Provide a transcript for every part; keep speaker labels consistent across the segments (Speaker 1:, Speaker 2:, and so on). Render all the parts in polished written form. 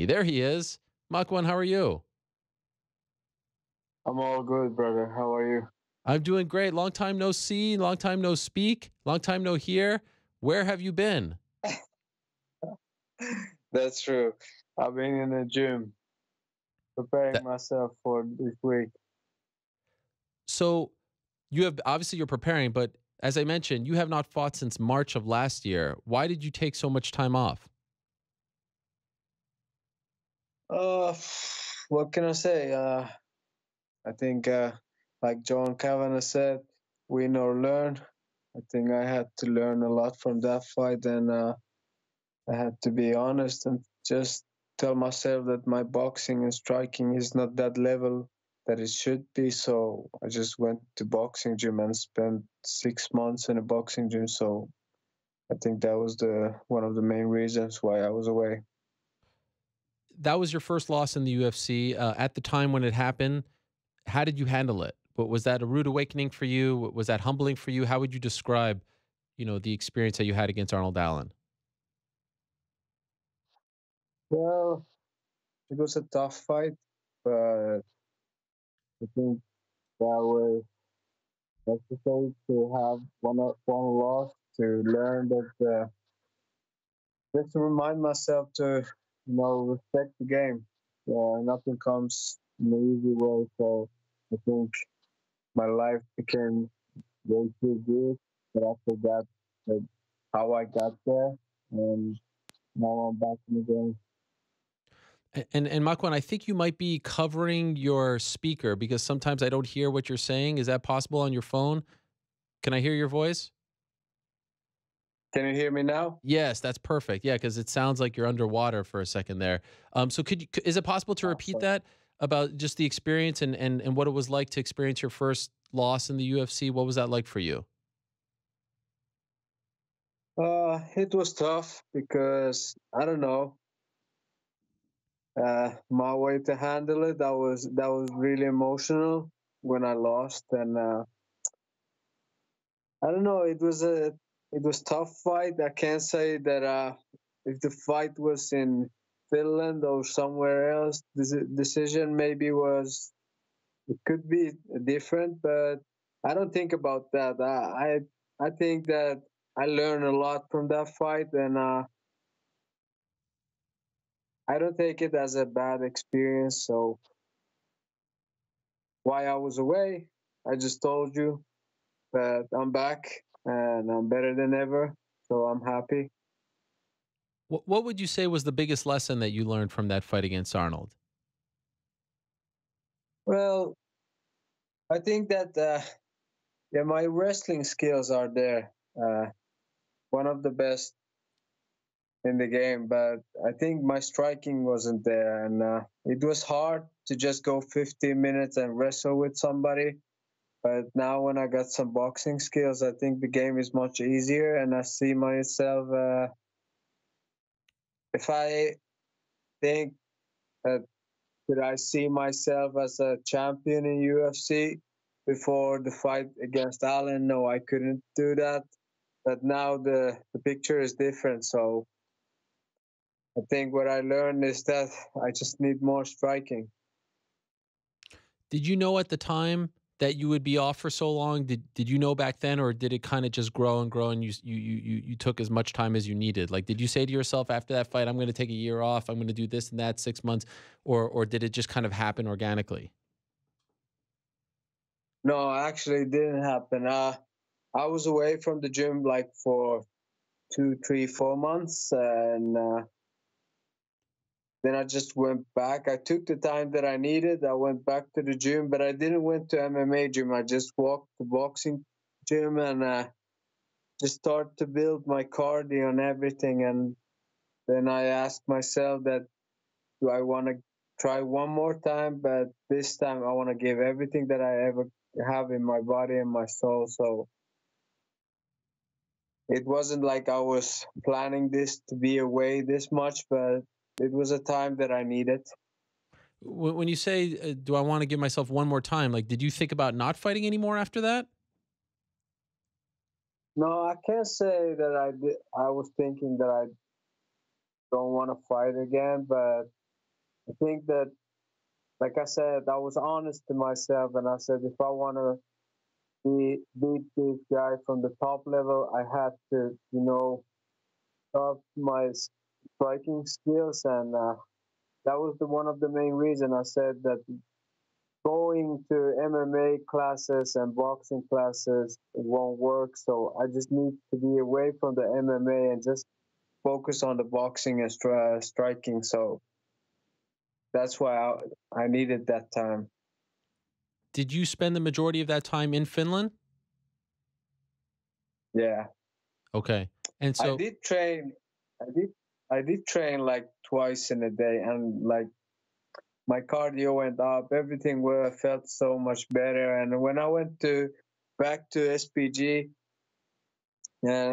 Speaker 1: There he is. Makwan, how are you?
Speaker 2: I'm all good, brother. How are you?
Speaker 1: I'm doing great. Long time no see, long time no speak, long time no hear. Where have you been?
Speaker 2: That's true. I've been in the gym preparing
Speaker 1: That,
Speaker 2: myself for this week.
Speaker 1: so you have obviously you're preparing, but as I mentioned, you have not fought since March of last year. Why did you take so much time off?
Speaker 2: Uh, what can I say? I think, like John Kavanagh said, win or learn. I think I had to learn a lot from that fight, and I had to be honest and just tell myself that my boxing and striking is not that level that it should be. So I just went to boxing gym and spent 6 months in a boxing gym. So I think that was the one of the main reasons why I was away.
Speaker 1: That was your first loss in the UFC. At the time when it happened, how did you handle it? Was that a rude awakening for you? Was that humbling for you? How would you describe, the experience that you had against Arnold Allen?
Speaker 2: Well, it was a tough fight, but I think that was necessary to have one loss to learn that just to remind myself to respect the game. Nothing comes in an easy way, so I think my life became way too good. But after that, like, how I got there, and now I'm back in the game.
Speaker 1: And Makwan, I think you might be covering your speaker because sometimes I don't hear what you're saying. Is that possible on your phone? Can I hear your voice?
Speaker 2: Can you hear me now?
Speaker 1: Yes, that's perfect. Yeah, because it sounds like you're underwater for a second there. So is it possible to
Speaker 2: Oh,
Speaker 1: repeat
Speaker 2: sorry.
Speaker 1: that about just the experience and what it was like to experience your first loss in the UFC? What was that like for you?
Speaker 2: It was tough because I don't know my way to handle it. That was really emotional when I lost, and I don't know. It was tough fight. I can't say that if the fight was in Finland or somewhere else, this decision maybe was it could be different, but I don't think about that. I think that I learned a lot from that fight, and I don't take it as a bad experience. So why I was away, I just told you that I'm back and I'm better than ever. So I'm happy.
Speaker 1: What would you say was the biggest lesson that you learned from that fight against Arnold?
Speaker 2: Well, I think that yeah, my wrestling skills are there. One of the best in the game, but I think my striking wasn't there, and it was hard to just go 15 minutes and wrestle with somebody. But now, when I got some boxing skills, I think the game is much easier, and I see myself. If I think that could I see myself as a champion in UFC before the fight against Allen? No, I couldn't do that. But now the picture is different. So I think what I learned is that I just need more striking.
Speaker 1: Did you know at the time that you would be off for so long? Did you know back then, or did it kind of just grow and grow, and you took as much time as you needed? Like, did you say to yourself after that fight, "I'm going to take a year off. I'm going to do this and that, 6 months," or did it just kind of happen organically?
Speaker 2: No, actually, it didn't happen. I was away from the gym like for 2, 3, 4 months, and then I just went back. I took the time that I needed. I went back to the gym, but I didn't went to MMA gym. I just walked the boxing gym and just start to build my cardio and everything. And then I asked myself that do I want to try one more time, but this time I want to give everything that I ever have in my body and my soul. So it wasn't like I was planning this to be away this much, but it was a time that I needed.
Speaker 1: When you say, "Do I want to give myself one more time?" Like, did you think about not fighting anymore after that?
Speaker 2: No, I can't say that I did. I was thinking that I don't want to fight again, but I think that, like I said, I was honest to myself, and I said if I want to beat this guy from the top level, I had to, up my striking skills, and that was one of the main reasons I said that going to MMA classes and boxing classes won't work. So I just need to be away from the MMA and just focus on the boxing and striking. So that's why I needed that time.
Speaker 1: Did you spend the majority of that time in Finland?
Speaker 2: Yeah,
Speaker 1: Okay. And
Speaker 2: I
Speaker 1: so,
Speaker 2: did train. I did train like twice in a day, and like my cardio went up. Everything felt so much better. And when I went back to SPG,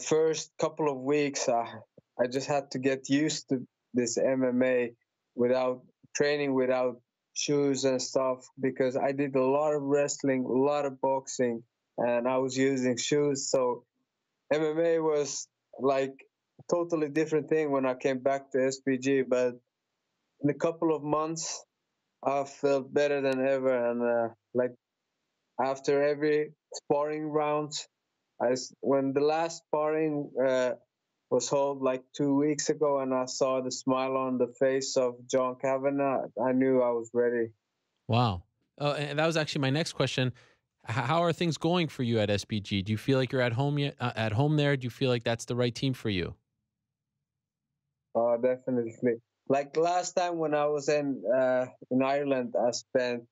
Speaker 2: first couple of weeks, I just had to get used to this MMA without training, without shoes and stuff, because I did a lot of wrestling, a lot of boxing, and I was using shoes. So MMA was like a totally different thing when I came back to SPG. But in a couple of months, I felt better than ever, and like after every sparring round, when the last sparring was held like 2 weeks ago, and I saw the smile on the face of John Kavanagh, I knew I was ready.
Speaker 1: wow. And that was actually my next question. How are things going for you at SBG? Do you feel like you're at home yet? At home there? Do you feel like that's the right team for you?
Speaker 2: Definitely. Like last time when I was in Ireland, I spent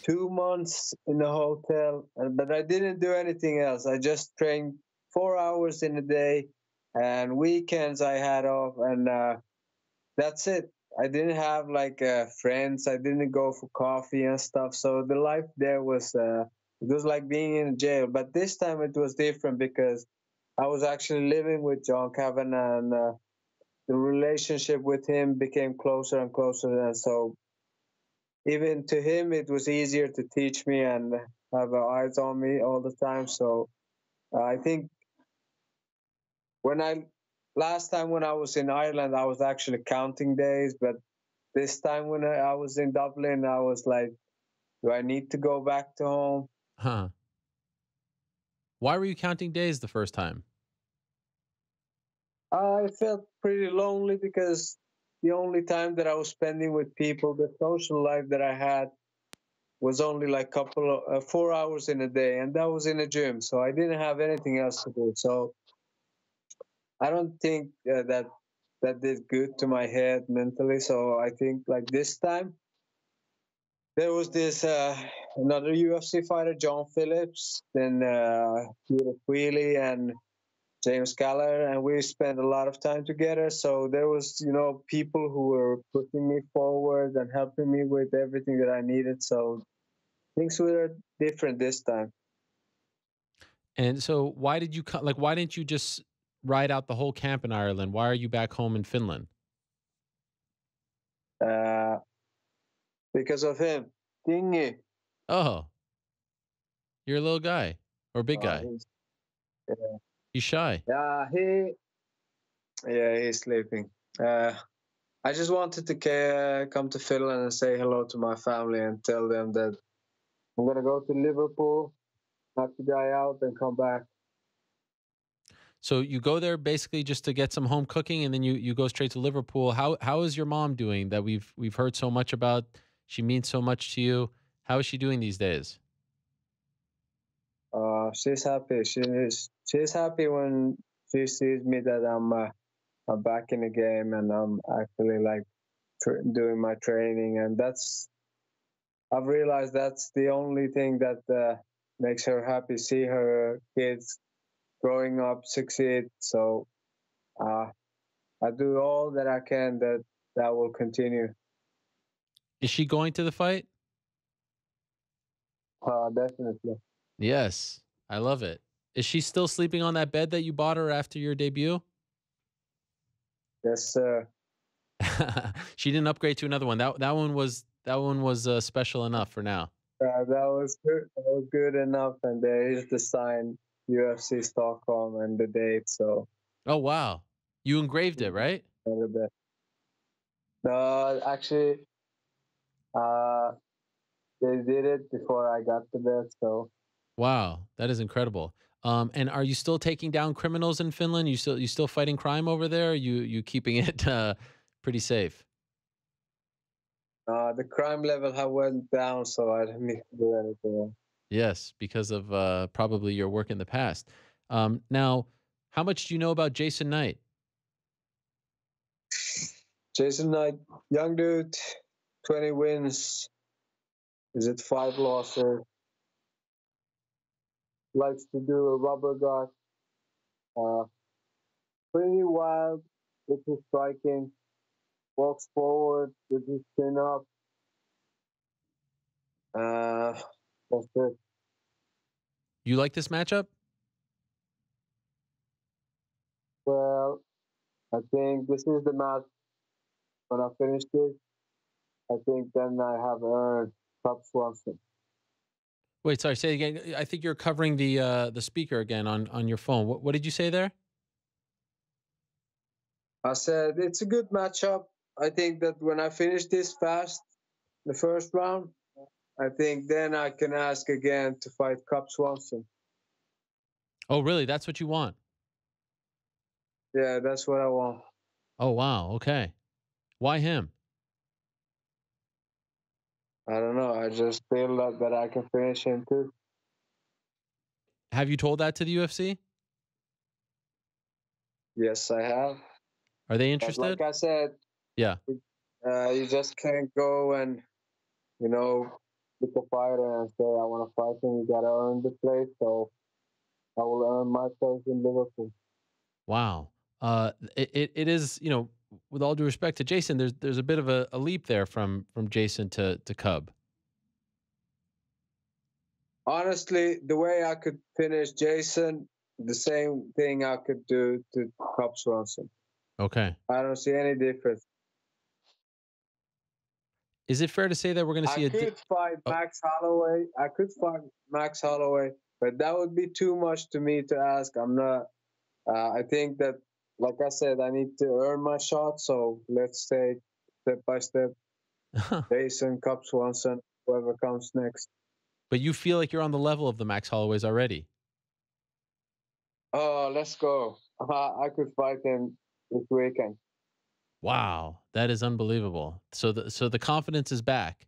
Speaker 2: 2 months in a hotel, but I didn't do anything else. I just trained 4 hours in a day, and weekends I had off, and that's it. I didn't have like friends. I didn't go for coffee and stuff. So the life there was it was like being in jail. But this time it was different because I was actually living with John Kavanagh, and the relationship with him became closer and closer. And so even to him, it was easier to teach me and have eyes on me all the time. So I think when I last time when I was in Ireland, I was actually counting days, but this time when I was in Dublin, I was like, do I need to go back to home?
Speaker 1: Huh. Why were you counting days the first time?
Speaker 2: I felt pretty lonely because the only time that I was spending with people, the social life that I had, was only like couple of 4 hours in a day, and that was in a gym. So I didn't have anything else to do. So I don't think that did good to my head mentally. So I think like this time there was this another UFC fighter, John Phillips, then Peter Queally and James Gallagher, and we spent a lot of time together. So there was, people who were pushing me forward and helping me with everything that I needed. So things were different this time.
Speaker 1: And so why did you like why didn't you just ride out the whole camp in Ireland? Why are you back home in Finland?
Speaker 2: Uh, because of him, Dingy.
Speaker 1: Oh, you're a little guy or big guy.
Speaker 2: He's, yeah,
Speaker 1: You shy.
Speaker 2: yeah, he's sleeping. I just wanted to come to Finland and say hello to my family and tell them that I'm gonna go to Liverpool, knock the guy out, and come back.
Speaker 1: So you go there basically just to get some home cooking, and then you go straight to Liverpool. How is your mom doing that we've heard so much about? She means so much to you. How is she doing these days?
Speaker 2: She's happy. She's happy when she sees me that I'm back in the game and I'm actually like doing my training, and I've realized that's the only thing that makes her happy. See her kids growing up, succeed. So uh, I do all that I can that will continue.
Speaker 1: Is she going to the fight?
Speaker 2: Definitely.
Speaker 1: Yes. I love it. Is she still sleeping on that bed that you bought her after your debut?
Speaker 2: Yes, sir.
Speaker 1: She didn't upgrade to another one. That one was special enough for now.
Speaker 2: That was good. That was good enough. And there is the sign, UFC Stockholm, and the date. So
Speaker 1: Oh wow. You engraved it, right?
Speaker 2: a little bit. No, actually, Uh, they did it before I got to there, so
Speaker 1: Wow, that is incredible. And are you still taking down criminals in Finland? You still fighting crime over there? Or you keeping it pretty safe?
Speaker 2: the crime level have went down, so I don't need to do anything.
Speaker 1: Yes, because of probably your work in the past. Now, how much do you know about Jason Knight?
Speaker 2: Jason Knight, young dude, 20 wins. Is it 5 losses? Likes to do a rubber guard. Uh, pretty wild with his striking. Walks forward with his chin up. Uh, that's it.
Speaker 1: You like this matchup?
Speaker 2: Well, I think this is the match. When I finish this, I think then I have earned Cub Swanson.
Speaker 1: Wait, sorry, say it again. I think you're covering the speaker again on your phone. What did you say there?
Speaker 2: I said it's a good matchup. I think that when I finish this fast, the first round, I think then I can ask again to fight Cub Swanson.
Speaker 1: Oh, really? That's what you want?
Speaker 2: Yeah, that's what I want.
Speaker 1: Oh, wow. Okay. Why him?
Speaker 2: I don't know. I just feel that I can finish him too.
Speaker 1: Have you told that to the UFC?
Speaker 2: Yes, I have.
Speaker 1: Are they
Speaker 2: But
Speaker 1: interested?
Speaker 2: like I said,
Speaker 1: Yeah.
Speaker 2: you just can't go and, you know, pick a fighter and say, I want to fight him. You got to earn the place. So I will earn my place in Liverpool.
Speaker 1: Wow. It is, with all due respect to Jason, there's a bit of a leap there from Jason to Cub.
Speaker 2: Honestly, the way I could finish Jason, the same thing I could do to Cub Swanson.
Speaker 1: Okay.
Speaker 2: I don't see any difference.
Speaker 1: Is it fair to say that we're going to
Speaker 2: I
Speaker 1: see
Speaker 2: could fight
Speaker 1: oh,
Speaker 2: Max Holloway. I could fight Max Holloway, but that would be too much to me to ask. I'm not. I think that, like I said, I need to earn my shot. So let's take step by step. Jason, Cub Swanson, whoever comes next.
Speaker 1: but you feel like you're on the level of the Max Holloways already?
Speaker 2: Oh, let's go. I could fight him this weekend.
Speaker 1: Wow, that is unbelievable. So the confidence is back.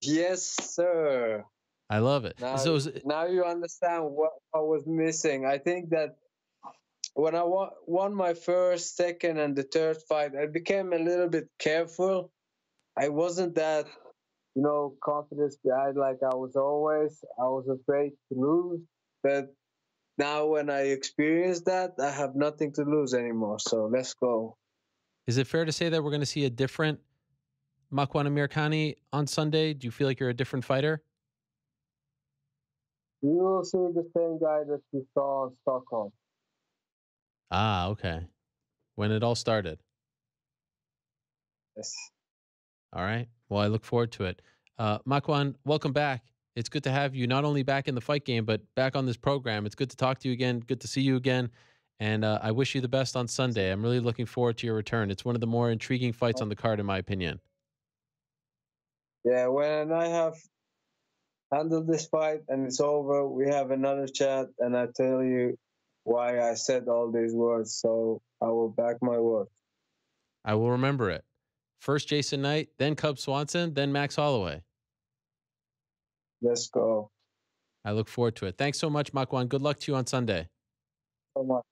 Speaker 2: Yes, sir.
Speaker 1: I love it.
Speaker 2: Now,
Speaker 1: So
Speaker 2: now you understand what I was missing. I think that when I won my first, second, and the third fight, I became a little bit careful. I wasn't that, confidence guy like I was always. I was afraid to lose. But now when I experience that, I have nothing to lose anymore. So let's go.
Speaker 1: is it fair to say that we're going to see a different Makwan Amirkhani on Sunday? Do you feel like you're a different fighter?
Speaker 2: You will see the same guy that you saw in Stockholm.
Speaker 1: Ah, okay. When it all started.
Speaker 2: Yes.
Speaker 1: All right. Well, I look forward to it. Makwan, welcome back. It's good to have you not only back in the fight game, but back on this program. It's good to talk to you again. Good to see you again. And I wish you the best on Sunday. I'm really looking forward to your return. It's one of the more intriguing fights on the card, in my opinion.
Speaker 2: Yeah, when I have handled this fight and it's over, we have another chat and I tell you why I said all these words. So I will back my word.
Speaker 1: I will remember it. First Jason Knight, then Cub Swanson, then Max Holloway.
Speaker 2: Let's go.
Speaker 1: I look forward to it. Thanks so much, Makwan. Good luck to you on Sunday.
Speaker 2: So much.